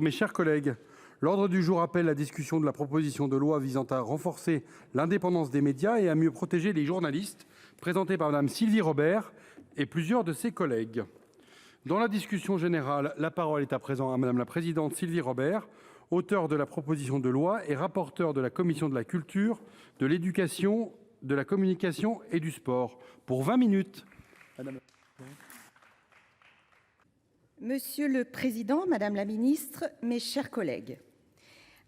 Mes chers collègues, l'ordre du jour appelle la discussion de la proposition de loi visant à renforcer l'indépendance des médias et à mieux protéger les journalistes, présentée par Madame Sylvie Robert et plusieurs de ses collègues. Dans la discussion générale, la parole est à présent à Madame la présidente Sylvie Robert, auteure de la proposition de loi et rapporteure de la commission de la culture, de l'éducation, de la communication et du sport. Pour 20 minutes. Madame. Monsieur le Président, Madame la Ministre, mes chers collègues,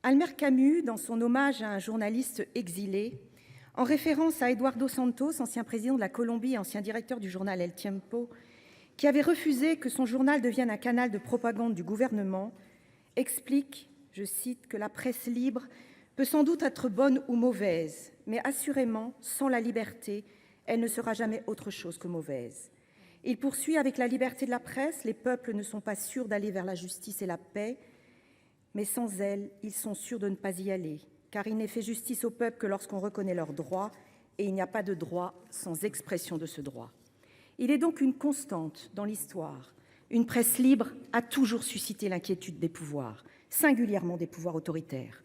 Albert Camus, dans son hommage à un journaliste exilé, en référence à Eduardo Santos, ancien président de la Colombie et ancien directeur du journal El Tiempo, qui avait refusé que son journal devienne un canal de propagande du gouvernement, explique, je cite, que la presse libre peut sans doute être bonne ou mauvaise, mais assurément, sans la liberté, elle ne sera jamais autre chose que mauvaise. Il poursuit: avec la liberté de la presse, les peuples ne sont pas sûrs d'aller vers la justice et la paix, mais sans elle, ils sont sûrs de ne pas y aller, car il n'est fait justice au peuple que lorsqu'on reconnaît leurs droits, et il n'y a pas de droit sans expression de ce droit. Il est donc une constante dans l'histoire. Une presse libre a toujours suscité l'inquiétude des pouvoirs, singulièrement des pouvoirs autoritaires.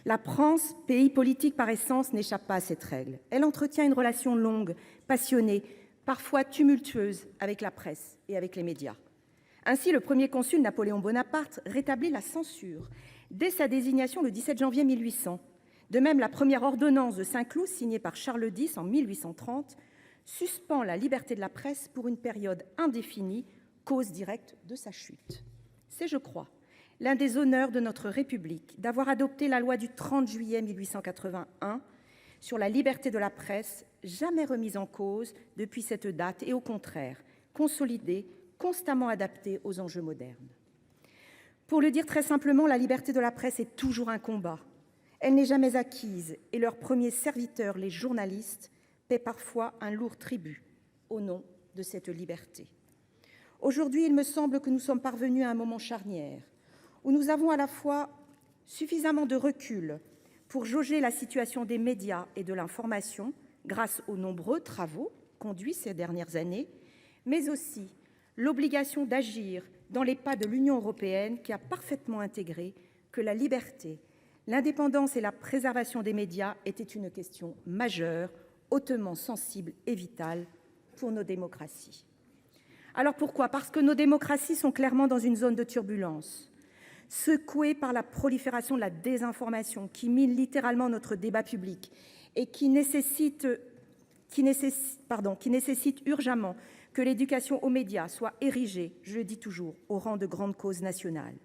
La France, pays politique par essence, n'échappe pas à cette règle. Elle entretient une relation longue, passionnée, parfois tumultueuse avec la presse et avec les médias. Ainsi, le premier consul Napoléon Bonaparte rétablit la censure dès sa désignation le 17 janvier 1800. De même, la première ordonnance de Saint-Cloud, signée par Charles X en 1830, suspend la liberté de la presse pour une période indéfinie, cause directe de sa chute. C'est, je crois, l'un des honneurs de notre République d'avoir adopté la loi du 30 juillet 1881 sur la liberté de la presse, jamais remise en cause depuis cette date et au contraire, consolidée, constamment adaptée aux enjeux modernes. Pour le dire très simplement, la liberté de la presse est toujours un combat. Elle n'est jamais acquise et leurs premiers serviteurs, les journalistes, paient parfois un lourd tribut au nom de cette liberté. Aujourd'hui, il me semble que nous sommes parvenus à un moment charnière où nous avons à la fois suffisamment de recul pour jauger la situation des médias et de l'information grâce aux nombreux travaux conduits ces dernières années, mais aussi l'obligation d'agir dans les pas de l'Union européenne qui a parfaitement intégré que la liberté, l'indépendance et la préservation des médias étaient une question majeure, hautement sensible et vitale pour nos démocraties. Alors pourquoi ? Parce que nos démocraties sont clairement dans une zone de turbulence, secouées par la prolifération de la désinformation qui mine littéralement notre débat public et qui nécessite urgemment que l'éducation aux médias soit érigée, je le dis toujours, au rang de grande cause nationale.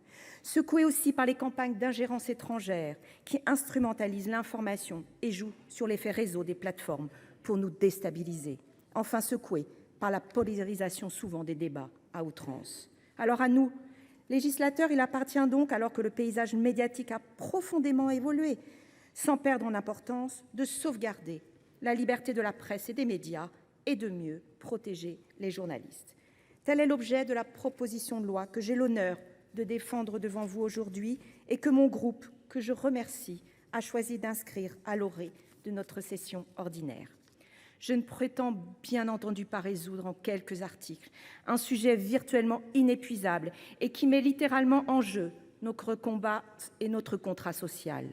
Secouée aussi par les campagnes d'ingérence étrangère qui instrumentalisent l'information et jouent sur l'effet réseau des plateformes pour nous déstabiliser. Enfin secouée par la polarisation souvent des débats à outrance. Alors à nous, législateurs, il appartient donc, alors que le paysage médiatique a profondément évolué, sans perdre en importance, de sauvegarder la liberté de la presse et des médias et de mieux protéger les journalistes. Tel est l'objet de la proposition de loi que j'ai l'honneur de défendre devant vous aujourd'hui et que mon groupe, que je remercie, a choisi d'inscrire à l'orée de notre session ordinaire. Je ne prétends bien entendu pas résoudre en quelques articles un sujet virtuellement inépuisable et qui met littéralement en jeu notre combat et notre contrat social.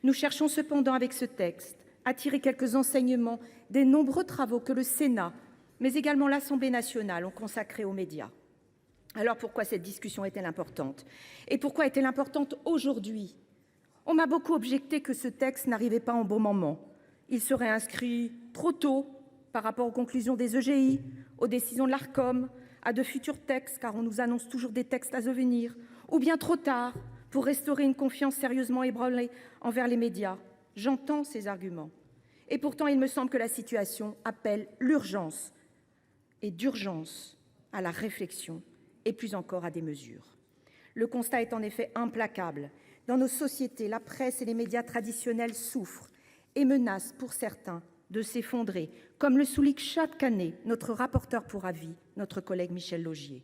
Nous cherchons cependant avec ce texte à tirer quelques enseignements des nombreux travaux que le Sénat, mais également l'Assemblée nationale ont consacrés aux médias. Alors pourquoi cette discussion est-elle importante ? Et pourquoi est-elle importante aujourd'hui ? On m'a beaucoup objecté que ce texte n'arrivait pas en bon moment. Il serait inscrit trop tôt par rapport aux conclusions des EGI, aux décisions de l'Arcom, à de futurs textes, car on nous annonce toujours des textes à venir, ou bien trop tard pour restaurer une confiance sérieusement ébranlée envers les médias. J'entends ces arguments. Et pourtant, il me semble que la situation appelle l'urgence et d'urgence à la réflexion et plus encore à des mesures. Le constat est en effet implacable. Dans nos sociétés, la presse et les médias traditionnels souffrent et menacent pour certains de s'effondrer, comme le souligne chaque année notre rapporteur pour avis, notre collègue Michel Laugier.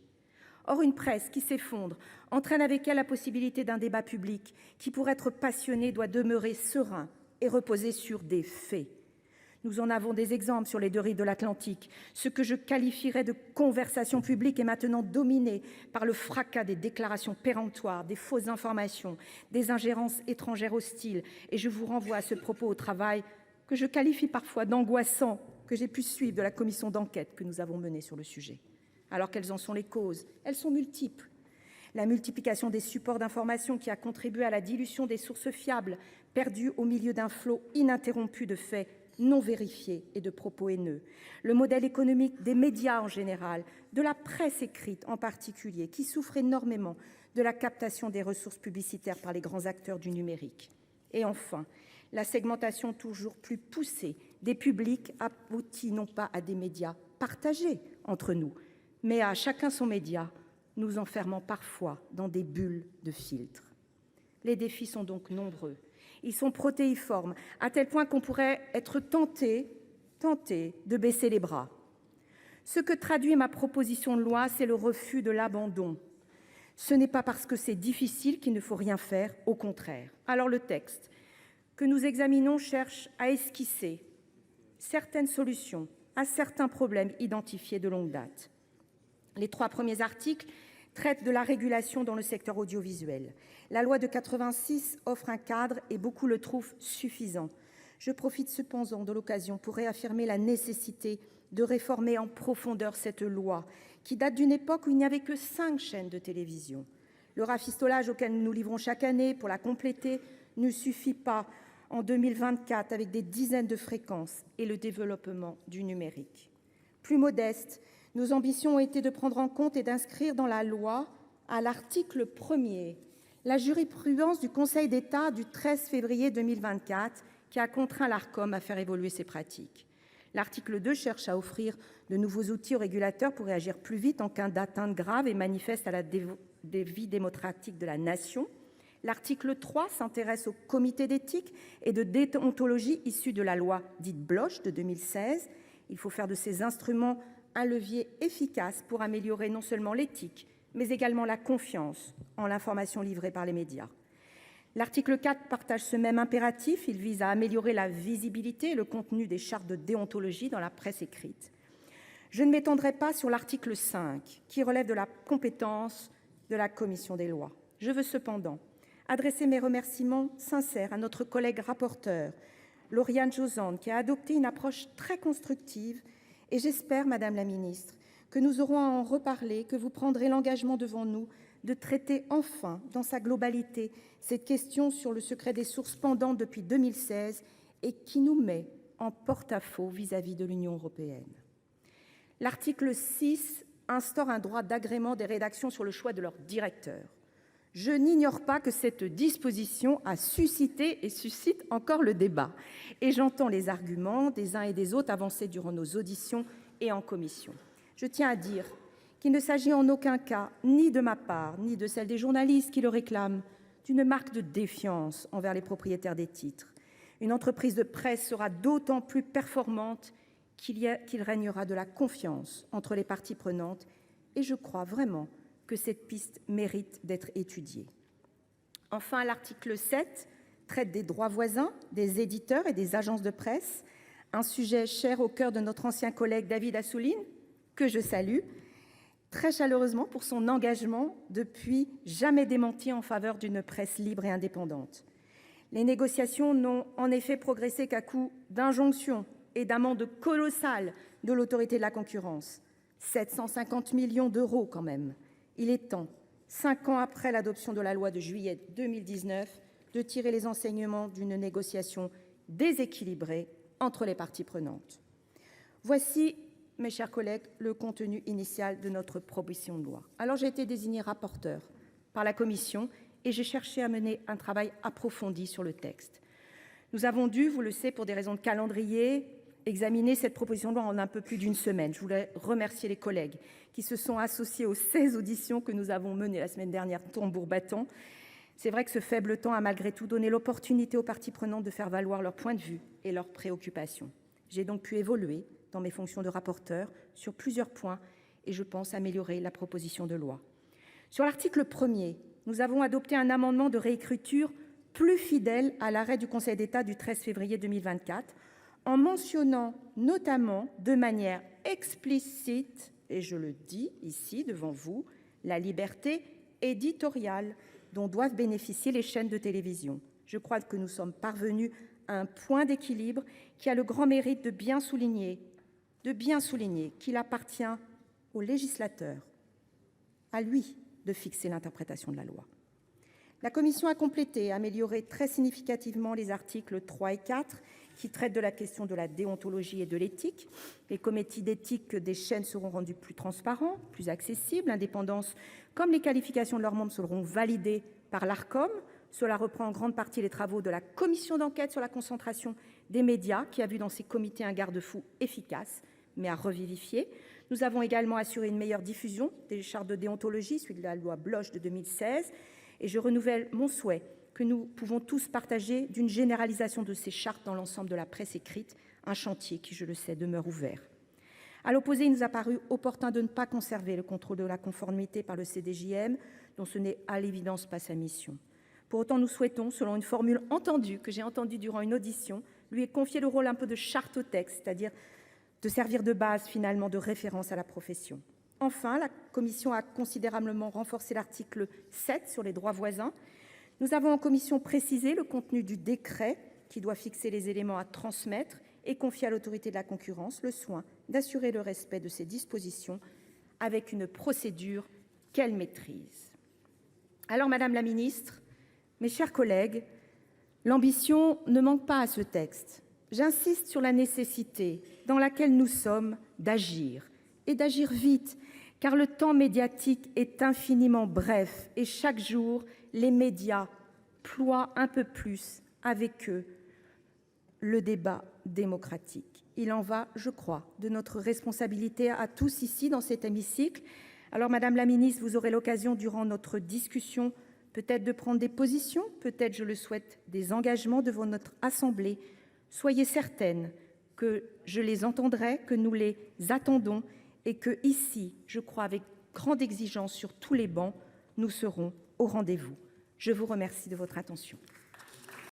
Or, une presse qui s'effondre entraîne avec elle la possibilité d'un débat public qui, pour être passionné, doit demeurer serein et reposer sur des faits. Nous en avons des exemples sur les deux rives de l'Atlantique. Ce que je qualifierais de conversation publique est maintenant dominé par le fracas des déclarations péremptoires, des fausses informations, des ingérences étrangères hostiles. Et je vous renvoie à ce propos au travail que je qualifie parfois d'angoissant, que j'ai pu suivre de la commission d'enquête que nous avons menée sur le sujet. Alors quelles en sont les causes? Elles sont multiples. La multiplication des supports d'information qui a contribué à la dilution des sources fiables, perdues au milieu d'un flot ininterrompu de faits non vérifiés et de propos haineux. Le modèle économique des médias en général, de la presse écrite en particulier, qui souffre énormément de la captation des ressources publicitaires par les grands acteurs du numérique. Et enfin, la segmentation toujours plus poussée des publics aboutit non pas à des médias partagés entre nous, mais à chacun son média, nous enfermant parfois dans des bulles de filtres. Les défis sont donc nombreux. Ils sont protéiformes, à tel point qu'on pourrait être tenté de baisser les bras. Ce que traduit ma proposition de loi, c'est le refus de l'abandon. Ce n'est pas parce que c'est difficile qu'il ne faut rien faire, au contraire. Alors le texte que nous examinons cherche à esquisser certaines solutions à certains problèmes identifiés de longue date. Les 3 premiers articles traitent de la régulation dans le secteur audiovisuel. La loi de 86 offre un cadre et beaucoup le trouvent suffisant. Je profite cependant de l'occasion pour réaffirmer la nécessité de réformer en profondeur cette loi qui date d'une époque où il n'y avait que 5 chaînes de télévision. Le rafistolage auquel nous nous livrons chaque année pour la compléter ne suffit pas en 2024 avec des dizaines de fréquences et le développement du numérique. Plus modeste, nos ambitions ont été de prendre en compte et d'inscrire dans la loi, à l'article 1er, la jurisprudence du Conseil d'État du 13 février 2024 qui a contraint l'Arcom à faire évoluer ses pratiques. L'article 2 cherche à offrir de nouveaux outils aux régulateurs pour réagir plus vite en cas d'atteinte grave et manifeste à la vie démocratique de la nation. L'article 3 s'intéresse au comité d'éthique et de déontologie issu de la loi dite Bloch de 2016. Il faut faire de ces instruments un levier efficace pour améliorer non seulement l'éthique, mais également la confiance en l'information livrée par les médias. L'article 4 partage ce même impératif. Il vise à améliorer la visibilité et le contenu des chartes de déontologie dans la presse écrite. Je ne m'étendrai pas sur l'article 5, qui relève de la compétence de la commission des lois. Je veux cependant adresser mes remerciements sincères à notre collègue rapporteure, Lauriane Josande, qui a adopté une approche très constructive. Et j'espère, Madame la Ministre, que nous aurons à en reparler, que vous prendrez l'engagement devant nous de traiter enfin, dans sa globalité, cette question sur le secret des sources pendantes depuis 2016 et qui nous met en porte-à-faux vis-à-vis de l'Union européenne. L'article 6 instaure un droit d'agrément des rédactions sur le choix de leur directeur. Je n'ignore pas que cette disposition a suscité et suscite encore le débat. Et j'entends les arguments des uns et des autres avancés durant nos auditions et en commission. Je tiens à dire qu'il ne s'agit en aucun cas, ni de ma part, ni de celle des journalistes qui le réclament, d'une marque de défiance envers les propriétaires des titres. Une entreprise de presse sera d'autant plus performante qu'il régnera de la confiance entre les parties prenantes. Et je crois vraiment que cette piste mérite d'être étudiée. Enfin, l'article 7 traite des droits voisins des éditeurs et des agences de presse, un sujet cher au cœur de notre ancien collègue David Assouline, que je salue très chaleureusement pour son engagement depuis jamais démenti en faveur d'une presse libre et indépendante. Les négociations n'ont en effet progressé qu'à coup d'injonctions et d'amendes colossales de l'autorité de la concurrence. 750 millions d'euros quand même. Il est temps, 5 ans après l'adoption de la loi de juillet 2019, de tirer les enseignements d'une négociation déséquilibrée entre les parties prenantes. Voici, mes chers collègues, le contenu initial de notre proposition de loi. Alors, j'ai été désignée rapporteure par la commission et j'ai cherché à mener un travail approfondi sur le texte. Nous avons dû, vous le savez, pour des raisons de calendrier, examiner cette proposition de loi en un peu plus d'une semaine. Je voulais remercier les collègues qui se sont associés aux 16 auditions que nous avons menées la semaine dernière, tambour battant. C'est vrai que ce faible temps a malgré tout donné l'opportunité aux parties prenantes de faire valoir leur point de vue et leurs préoccupations. J'ai donc pu évoluer dans mes fonctions de rapporteur sur plusieurs points et je pense améliorer la proposition de loi. Sur l'article 1er, nous avons adopté un amendement de réécriture plus fidèle à l'arrêt du Conseil d'État du 13 février 2024 en mentionnant notamment de manière explicite, et je le dis ici devant vous, la liberté éditoriale dont doivent bénéficier les chaînes de télévision. Je crois que nous sommes parvenus à un point d'équilibre qui a le grand mérite de bien souligner qu'il appartient au législateur, à lui, de fixer l'interprétation de la loi. La commission a complété et amélioré très significativement les articles 3 et 4 qui traitent de la question de la déontologie et de l'éthique. Les comités d'éthique des chaînes seront rendus plus transparents, plus accessibles. L'indépendance comme les qualifications de leurs membres seront validées par l'Arcom. Cela reprend en grande partie les travaux de la commission d'enquête sur la concentration des médias, qui a vu dans ces comités un garde-fou efficace, mais à revivifier. Nous avons également assuré une meilleure diffusion des chartes de déontologie, suite de la loi Bloch de 2016. Et je renouvelle mon souhait que nous pouvons tous partager d'une généralisation de ces chartes dans l'ensemble de la presse écrite, un chantier qui, je le sais, demeure ouvert. À l'opposé, il nous a paru opportun de ne pas conserver le contrôle de la conformité par le CDJM, dont ce n'est à l'évidence pas sa mission. Pour autant, nous souhaitons, selon une formule que j'ai entendue durant une audition, lui confier le rôle un peu de charte au texte, c'est-à-dire de servir de base finalement de référence à la profession. Enfin, la commission a considérablement renforcé l'article 7 sur les droits voisins. Nous avons en commission précisé le contenu du décret qui doit fixer les éléments à transmettre et confier à l'autorité de la concurrence le soin d'assurer le respect de ces dispositions avec une procédure qu'elle maîtrise. Alors, Madame la Ministre, mes chers collègues, l'ambition ne manque pas à ce texte. J'insiste sur la nécessité dans laquelle nous sommes d'agir, et d'agir vite, car le temps médiatique est infiniment bref et chaque jour, les médias ploient un peu plus avec eux le débat démocratique. Il en va, je crois, de notre responsabilité à tous ici dans cet hémicycle. Alors, Madame la Ministre, vous aurez l'occasion durant notre discussion peut-être de prendre des positions, peut-être, je le souhaite, des engagements devant notre Assemblée. Soyez certaine que je les entendrai, que nous les attendons et que ici, je crois, avec grande exigence sur tous les bancs, nous serons au rendez-vous. Je vous remercie de votre attention.